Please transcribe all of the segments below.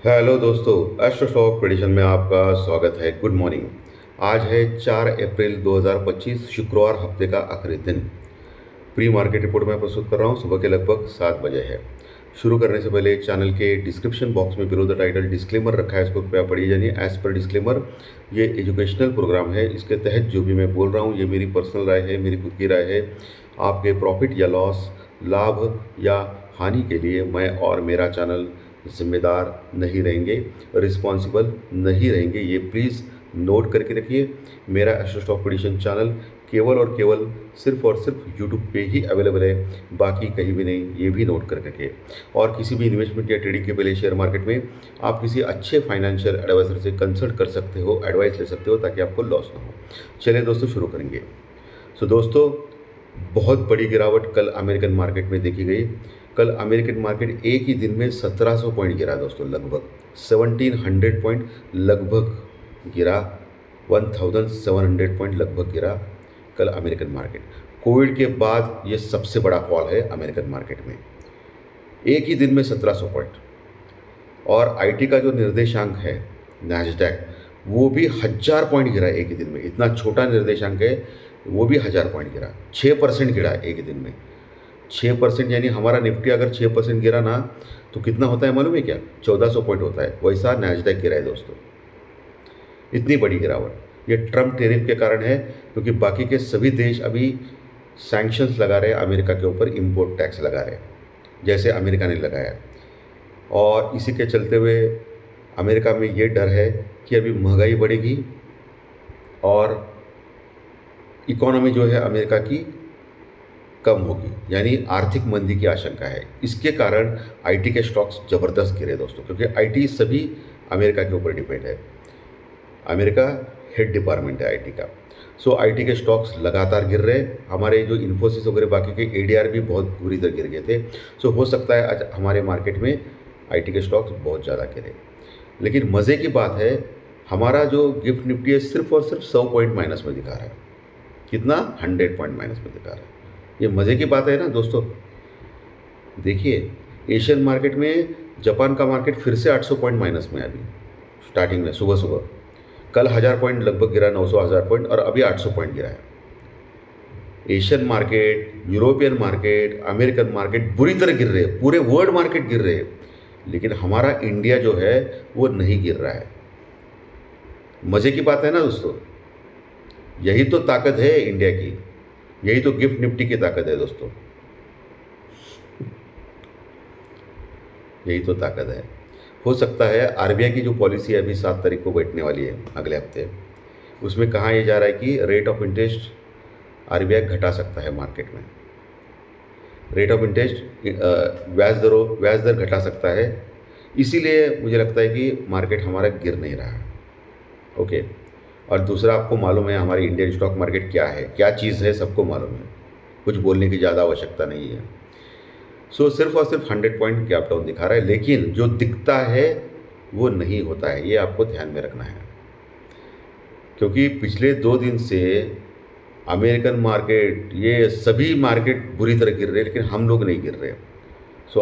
Hello दोस्तों, astro stock prediction में आपका स्वागत है। Good morning. आज है 4 अप्रैल 2025, शुक्रवार, हफ्ते का आखिरी दिन। प्री मार्केट रिपोर्ट मैं प्रस्तुत कर रहा हूँ। सुबह के लगभग 7 बजे है। शुरू करने से पहले चैनल के डिस्क्रिप्शन बॉक्स में बिलो द टाइटल डिस्क्लेमर रखा है, इसको कृपया पढ़िए। यानी एज पर डिस्क्लेमर, ये एजुकेशनल प्रोग्राम है। इसके तहत जो भी मैं बोल रहा हूँ ये मेरी पर्सनल राय है, मेरी खुद की राय है। आपके प्रॉफिट या लॉस, लाभ या हानि के लिए मैं और मेरा चैनल जिम्मेदार नहीं रहेंगे, रिस्पॉन्सिबल नहीं रहेंगे। ये प्लीज़ नोट करके रखिए। मेरा एस्ट्रो स्टॉक प्रेडिक्शन चैनल केवल और केवल सिर्फ और सिर्फ यूट्यूब पे ही अवेलेबल है, बाकी कहीं भी नहीं। ये भी नोट करके रखिए। और किसी भी इन्वेस्टमेंट या ट्रेडिंग के पहले शेयर मार्केट में आप किसी अच्छे फाइनेंशियल एडवाइजर से कंसल्ट कर सकते हो, एडवाइस ले सकते हो, ताकि आपको लॉस ना हो। चलिए दोस्तों, शुरू करेंगे। दोस्तों, बहुत बड़ी गिरावट कल अमेरिकन मार्केट में देखी गई। कल अमेरिकन मार्केट एक ही दिन में 1700 पॉइंट गिरा दोस्तों, लगभग 1700 पॉइंट लगभग गिरा। 1700 पॉइंट लगभग गिरा कल अमेरिकन मार्केट। कोविड के बाद ये सबसे बड़ा फॉल है अमेरिकन मार्केट में, एक ही दिन में 1700 पॉइंट। और आईटी का जो निर्देशांक है नैस्डैक, वो भी 1000 पॉइंट गिरा एक ही दिन में। इतना छोटा निर्देशांक है, वो भी 1000 पॉइंट गिरा। 6% गिरा एक ही दिन में। 6%, यानी हमारा निफ्टी अगर 6% गिरा ना, तो कितना होता है मालूम है क्या? 1400 पॉइंट होता है। वैसा नैस्डैक गिरा है दोस्तों। इतनी बड़ी गिरावट ये ट्रम्प टेरिफ के कारण है, क्योंकि बाकी के सभी देश अभी सैंक्शंस लगा रहे हैं अमेरिका के ऊपर, इम्पोर्ट टैक्स लगा रहे हैं, जैसे अमेरिका ने लगाया। और इसी के चलते हुए अमेरिका में ये डर है कि अभी महंगाई बढ़ेगी और इकोनॉमी जो है अमेरिका की कम होगी, यानी आर्थिक मंदी की आशंका है। इसके कारण आईटी के स्टॉक्स ज़बरदस्त गिरे दोस्तों, क्योंकि आईटी सभी अमेरिका के ऊपर डिपेंड है। अमेरिका हेड डिपार्टमेंट है आईटी का। आईटी के स्टॉक्स लगातार गिर रहे। हमारे जो इन्फोसिस वगैरह बाकी के एडीआर भी बहुत बुरी तरह गिर गए थे। हो सकता है आज हमारे मार्केट में आईटी के स्टॉक्स बहुत ज़्यादा गिरे। लेकिन मज़े की बात है, हमारा जो गिफ्ट निफ्टी है सिर्फ और सिर्फ 100 पॉइंट माइनस में दिखा रहा है। कितना? 100 पॉइंट माइनस में दिखा रहा है। ये मज़े की बात है ना दोस्तों। देखिए, एशियन मार्केट में जापान का मार्केट फिर से 800 पॉइंट माइनस में है अभी स्टार्टिंग में, सुबह सुबह। कल 1000 पॉइंट लगभग गिरा, 900 पॉइंट, और अभी 800 पॉइंट गिरा है। Asian market, European market, American market बुरी तरह गिर रहे हैं, पूरे वर्ल्ड मार्केट गिर रहे हैं। लेकिन हमारा इंडिया जो है वो नहीं गिर रहा है। मज़े की बात है ना दोस्तों। यही तो ताकत है इंडिया की, यही तो गिफ्ट निफ्टी की ताकत है दोस्तों। यही तो ताकत है। हो सकता है आरबीआई की जो पॉलिसी अभी 7 तारीख को बैठने वाली है अगले हफ्ते, उसमें कहा यह जा रहा है कि रेट ऑफ इंटरेस्ट आरबीआई घटा सकता है मार्केट में। रेट ऑफ इंटरेस्ट, ब्याज दर घटा सकता है। इसीलिए मुझे लगता है कि मार्केट हमारा गिर नहीं रहा है। ओके। और दूसरा, आपको मालूम है हमारी इंडियन स्टॉक मार्केट क्या है, क्या चीज़ है, सबको मालूम है। कुछ बोलने की ज़्यादा आवश्यकता नहीं है। सिर्फ और सिर्फ 100 पॉइंट गैप डाउन दिखा रहा है, लेकिन जो दिखता है वो नहीं होता है। ये आपको ध्यान में रखना है, क्योंकि पिछले 2 दिन से अमेरिकन मार्केट, ये सभी मार्केट बुरी तरह गिर रहे हैं, लेकिन हम लोग नहीं गिर रहे।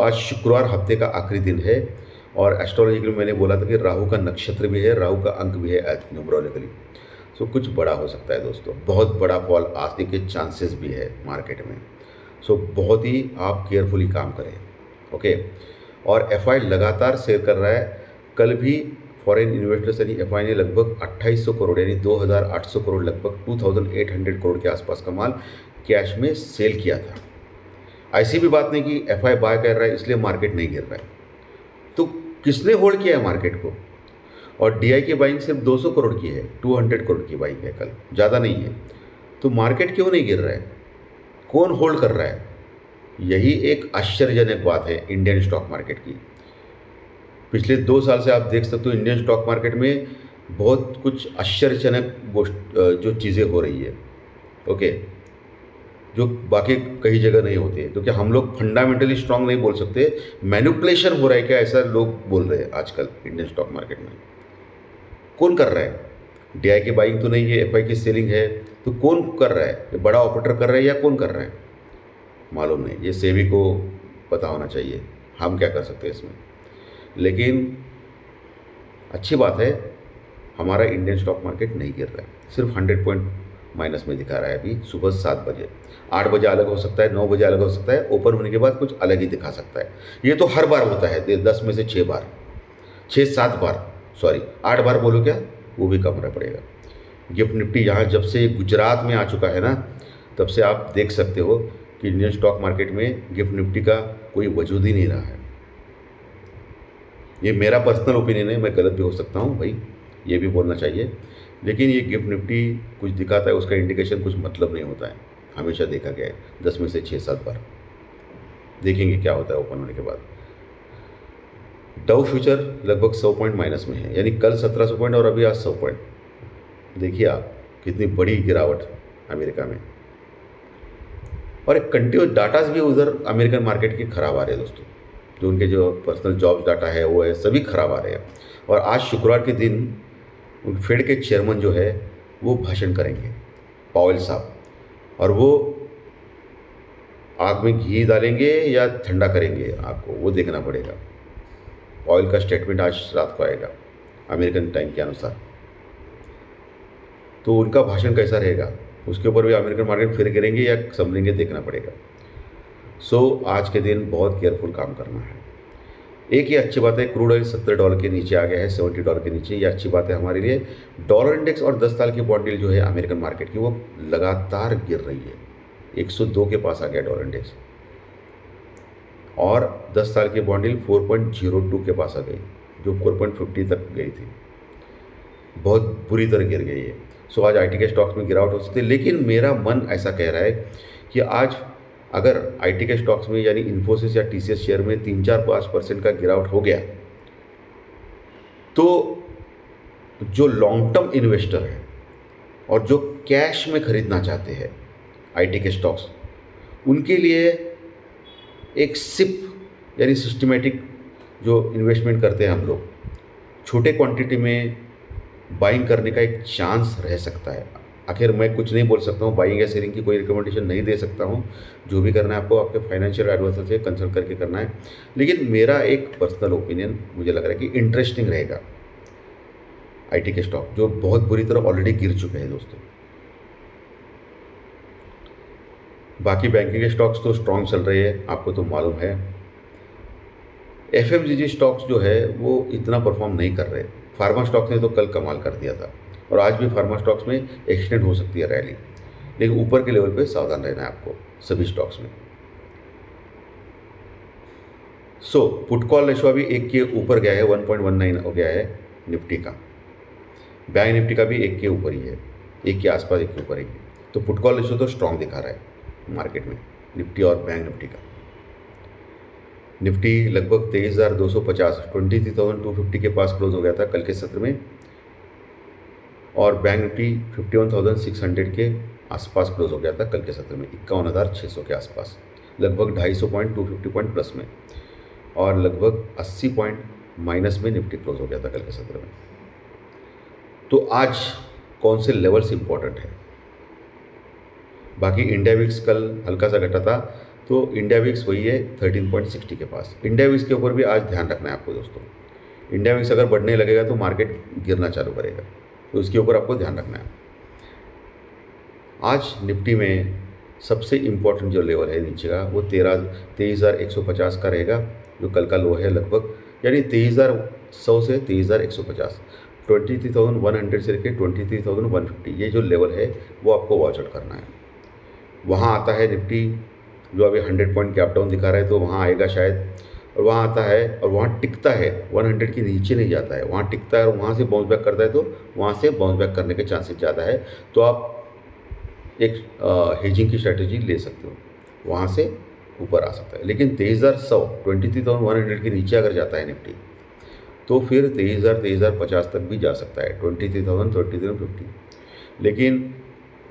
आज शुक्रवार, हफ्ते का आखिरी दिन है। और एस्ट्रोलॉजी में मैंने बोला था कि राहु का नक्षत्र भी है, राहु का अंक भी है न्यूमरोलॉजिकली। कुछ बड़ा हो सकता है दोस्तों, बहुत बड़ा फॉल आने के चांसेस भी है मार्केट में। बहुत ही आप केयरफुली काम करें। ओके। और एफआई लगातार शेयर कर रहा है। कल भी फॉरेन इन्वेस्टर्स यानी एफआई ने लगभग 2800 करोड़ यानी 2800 करोड़, लगभग 2800 करोड़ के आसपास का माल कैश में सेल किया था। ऐसी भी बात नहीं कि एफआई बाय कर रहा है इसलिए मार्केट नहीं गिर रहा है। तो किसने होल्ड किया है मार्केट को? और डीआई की बाइंग सिर्फ 200 करोड़ की है, 200 करोड़ की बाइंग है कल, ज़्यादा नहीं है। तो मार्केट क्यों नहीं गिर रहा है? कौन होल्ड कर रहा है? यही एक आश्चर्यजनक बात है इंडियन स्टॉक मार्केट की। पिछले 2 साल से आप देख सकते हो इंडियन स्टॉक मार्केट में बहुत कुछ आश्चर्यजनक जो चीज़ें हो रही है। ओके। जो बाकी कई जगह नहीं होती है, क्योंकि हम लोग फंडामेंटली स्ट्रांग नहीं बोल सकते। मैनिपुलेशन हो रहा है क्या, ऐसा लोग बोल रहे हैं आजकल इंडियन स्टॉक मार्केट में। कौन कर रहा है? डीआई की बाइंग तो नहीं है, एफआई की सेलिंग है। तो कौन कर रहा है? बड़ा ऑपरेटर कर रहा है या कौन कर रहा है? मालूम नहीं। ये सेबी को पता होना चाहिए, हम क्या कर सकते हैं इसमें। लेकिन अच्छी बात है, हमारा इंडियन स्टॉक मार्केट नहीं गिर रहा है, सिर्फ 100 पॉइंट माइनस में दिखा रहा है अभी सुबह 7 बजे। 8 बजे अलग हो सकता है, 9 बजे अलग हो सकता है, ओपन होने के बाद कुछ अलग ही दिखा सकता है। ये तो हर बार होता है, 10 में से 6 बार, 6-7 बार, सॉरी 8 बार बोलो क्या, वो भी कम रह पड़ेगा। गिफ्ट निफ्टी यहाँ जब से गुजरात में आ चुका है ना, तब से आप देख सकते हो कि इंडियन स्टॉक मार्केट में गिफ्ट निफ्टी का कोई वजूद ही नहीं रहा है। ये मेरा पर्सनल ओपिनियन है, मैं गलत भी हो सकता हूँ भाई, ये भी बोलना चाहिए, लेकिन ये गिफ्ट निफ्टी कुछ दिखाता है, उसका इंडिकेशन कुछ मतलब नहीं होता है, हमेशा देखा गया है 10 में से 6-7 बार। देखेंगे क्या होता है ओपन होने के बाद। डाउ फ्यूचर लगभग 100 पॉइंट माइनस में है, यानी कल 1700 पॉइंट और अभी आज 100 पॉइंट। देखिए आप कितनी बड़ी गिरावट अमेरिका में, और एक कंटिन्यूस डाटाज भी उधर अमेरिकन मार्केट की खराब आ रहे हैं दोस्तों। जो उनके जो पर्सनल जॉब्स डाटा है वो है, सभी खराब आ रहे हैं। और आज शुक्रवार के दिन उन फेड के चेयरमैन जो है वो भाषण करेंगे, पावेल साहब, और वो आग में घी डालेंगे या ठंडा करेंगे आग को, वो देखना पड़ेगा। पावेल का स्टेटमेंट आज रात को आएगा अमेरिकन टाइम के अनुसार, तो उनका भाषण कैसा रहेगा उसके ऊपर भी अमेरिकन मार्केट फिर गिरेंगे या संभलेंगे, देखना पड़ेगा। सो आज के दिन बहुत केयरफुल काम करना है। एक ही अच्छी बात है, क्रूड ऑयल $70 के नीचे आ गया है, $70 के नीचे, ये अच्छी बात है हमारे लिए। डॉलर इंडेक्स और 10 साल की बॉन्ड यील्ड जो है अमेरिकन मार्केट की, वो लगातार गिर रही है। 102 के पास आ गया डॉलर इंडेक्स, और 10 साल की बॉन्ड यील्ड 4.02 के पास आ गई, जो 4.50 तक गई थी। बहुत बुरी तरह गिर गई है। सो आज आईटी के स्टॉक्स में गिरावट हो सकती है, लेकिन मेरा मन ऐसा कह रहा है कि आज अगर आईटी के स्टॉक्स में यानी इन्फोसिस या टीसीएस शेयर में 3-4-5% का गिरावट हो गया, तो जो लॉन्ग टर्म इन्वेस्टर है और जो कैश में खरीदना चाहते हैं आईटी के स्टॉक्स, उनके लिए एक सिप यानी सिस्टमेटिक जो इन्वेस्टमेंट करते हैं हम लोग, छोटे क्वांटिटी में बाइंग करने का एक चांस रह सकता है। आखिर मैं कुछ नहीं बोल सकता हूँ, बाइंग या सेलिंग की कोई रिकमेंडेशन नहीं दे सकता हूँ। जो भी करना है आपको आपके फाइनेंशियल एडवाइजर से कंसल्ट करके करना है, लेकिन मेरा एक पर्सनल ओपिनियन मुझे लग रहा है कि इंटरेस्टिंग रहेगा आईटी के स्टॉक, जो बहुत बुरी तरह ऑलरेडी गिर चुके हैं दोस्तों। बाकी बैंकिंग के स्टॉक्स तो स्ट्रॉन्ग चल रहे हैं, आपको तो मालूम है। एफएमजीजी स्टॉक्स जो है वो इतना परफॉर्म नहीं कर रहे। फार्मा स्टॉक्स ने तो कल कमाल कर दिया था, और आज भी फार्मा स्टॉक्स में एक्सटेंड हो सकती है रैली, लेकिन ऊपर के लेवल पे सावधान रहना है आपको सभी स्टॉक्स में। सो पुट कॉल रेशो अभी 1 के ऊपर गया है, 1.19 हो गया है निफ्टी का। बैंक निफ्टी का भी 1 के ऊपर ही है, 1 के आसपास, 1 के ऊपर ही है। तो पुट कॉल रेशो तो स्ट्रॉन्ग दिखा रहा है मार्केट में, निफ्टी और बैंक निफ्टी का। निफ्टी लगभग 23,250 23,250 के पास क्लोज हो गया था कल के सत्र में, और बैंक निफ्टी 51,600 के आसपास क्लोज हो गया था कल के सत्र में, 51,600 के आसपास, लगभग 250 पॉइंट 250 पॉइंट प्लस में, और लगभग 80 पॉइंट माइनस में निफ्टी क्लोज हो गया था कल के सत्र में। तो आज कौन से लेवल्स इंपॉर्टेंट है? बाकी इंडिया विक्स कल हल्का सा घटा था, तो इंडिया विक्स वही है 13.60 के पास। इंडिया विक्स के ऊपर भी आज ध्यान रखना है आपको दोस्तों। इंडिया विक्स अगर बढ़ने लगेगा तो मार्केट गिरना चालू करेगा, तो उसके ऊपर आपको ध्यान रखना है। आज निफ्टी में सबसे इम्पोर्टेंट जो लेवल है नीचे का, वो 23,150 का रहेगा, जो कल का लो है लगभग, यानी 23,100 से 23,150, 23,100 से लेकर 23,150, ये जो लेवल है वो आपको वॉच आउट करना है। वहाँ आता है निफ्टी जो अभी 100 पॉइंट गैप डाउन दिखा रहा है, तो वहाँ आएगा शायद, और वहाँ आता है और वहाँ टिकता है, 100 के नीचे नहीं जाता है, वहाँ टिकता है और वहाँ से बाउंस बैक करता है, तो वहाँ से बाउंस बैक करने के चांसेस ज़्यादा है। तो आप एक हेजिंग की स्ट्रैटेजी ले सकते हो, वहाँ से ऊपर आ सकता है। लेकिन 23,100 23,100 के नीचे अगर जाता है निफ्टी, तो फिर 23,050 तक भी जा सकता है, 23,000 23,050। लेकिन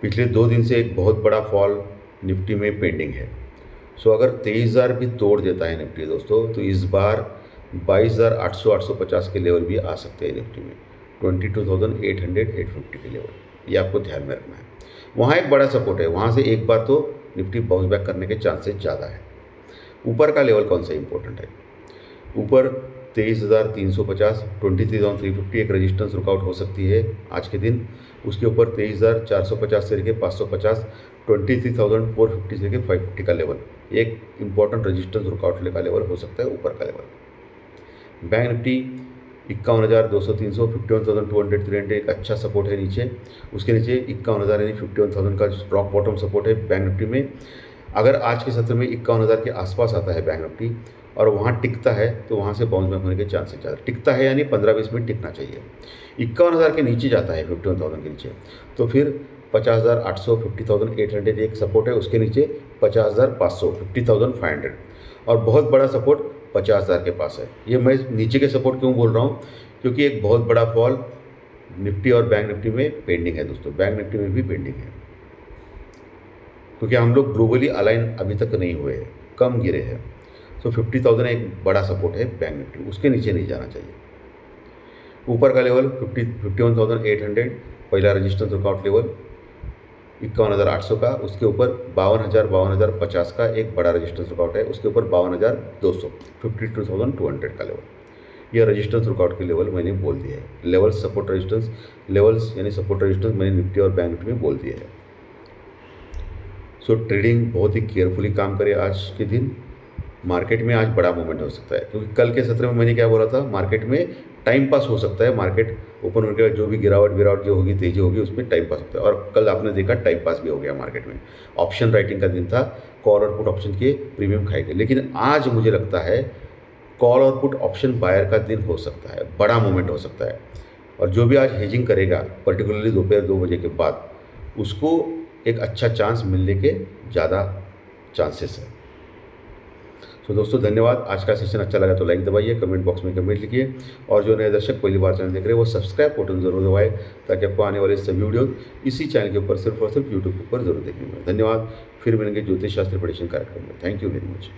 पिछले 2 दिन से एक बहुत बड़ा फॉल निफ्टी में पेंडिंग है। सो अगर 23,000 भी तोड़ देता है निफ्टी दोस्तों, तो इस बार 22,800 850 के लेवल भी आ सकते हैं निफ्टी में, 22,800 850 के लेवल, ये आपको ध्यान में रखना है। वहाँ एक बड़ा सपोर्ट है, वहाँ से एक बार तो निफ्टी बाउंस बैक करने के चांसेस ज़्यादा है। ऊपर का लेवल कौन सा इंपॉर्टेंट है? ऊपर 23,350, 23,350 एक रेजिस्टेंस रुकआउट हो सकती है आज के दिन। उसके ऊपर 23,450 से लेकर 550, 23,450 से लेकर 550 का लेवल एक इम्पॉर्टेंट रेजिस्टेंस रुकआउट का लेवल हो सकता है, ऊपर का लेवल। बैंक निफ्टी 51,200, 300, 51,200, 300 एक अच्छा सपोर्ट है नीचे। उसके नीचे 51,000 यानी 51,000 का रॉक बॉटम सपोर्ट है बैंक निफ्टी में। अगर आज के सत्र में 51,000 के आसपास आता है बैंक निफ्टी और वहाँ टिकता है तो वहाँ से बाउंस बैक होने के चांसेस ज़्यादा। टिकता है यानी 15-20 मिनट टिकना चाहिए। 51,000 के नीचे जाता है 51,000 के नीचे तो फिर 50,800, 50,800 एक सपोर्ट है। उसके नीचे 50,500, 50,500 और बहुत बड़ा सपोर्ट 50,000 के पास है। ये मैं नीचे के सपोर्ट क्यों बोल रहा हूँ, क्योंकि एक बहुत बड़ा फॉल निफ्टी और बैंक निफ्टी में पेंडिंग है दोस्तों। बैंक निफ्टी में भी पेंडिंग है क्योंकि हम लोग ग्लोबली अलाइन अभी तक नहीं हुए हैं, कम गिरे हैं। तो 50,000 एक बड़ा सपोर्ट है बैंक निफ्टी, उसके नीचे नहीं जाना चाहिए। ऊपर का लेवल 51,800 पहला रजिस्टेंस रुकआउट लेवल, 51,800 का। उसके ऊपर 52,050 का एक बड़ा रजिस्टेंस रुकआउट है। उसके ऊपर 52,200, 52,200 का लेवल। यह रजिस्टेंस रुकआउट के लेवल मैंने बोल दिए है। लेवल्स सपोर्ट रेजिस्टेंस, लेवल्स यानी सपोर्ट रेजिस्टेंस मैंने निफ्टी और बैंक निफ्टी में बोल दिए है। सो ट्रेडिंग बहुत ही केयरफुली काम करे आज के दिन। मार्केट में आज बड़ा मूवमेंट हो सकता है क्योंकि कल के सत्र में मैंने क्या बोला था, मार्केट में टाइम पास हो सकता है। मार्केट ओपन होने के बाद जो भी गिरावट जो होगी, तेजी होगी, उसमें टाइम पास होता है। और कल आपने देखा टाइम पास भी हो गया मार्केट में। ऑप्शन राइटिंग का दिन था, कॉल और पुट ऑप्शन के प्रीमियम खाए गए। लेकिन आज मुझे लगता है कॉल और पुट ऑप्शन बायर का दिन हो सकता है, बड़ा मूवमेंट हो सकता है। और जो भी आज हेजिंग करेगा पर्टिकुलरली दोपहर 2 बजे के बाद, उसको एक अच्छा चांस मिलने के ज़्यादा चांसेस है। तो दोस्तों धन्यवाद। आज का सेशन अच्छा लगा तो लाइक दबाइए, कमेंट बॉक्स में कमेंट लिखिए और जो नए दर्शक पहली बार चैनल देख रहे हैं वो सब्सक्राइब बटन जरूर दबाएं ताकि आपको आने वाले सभी वीडियो इसी चैनल के ऊपर सिर्फ और सिर्फ यूट्यूब के ऊपर जरूर देखने में। धन्यवाद। फिर मिलेंगे ज्योतिष शास्त्र प्रेडिक्शन कार्यक्रम में। Thank you very much.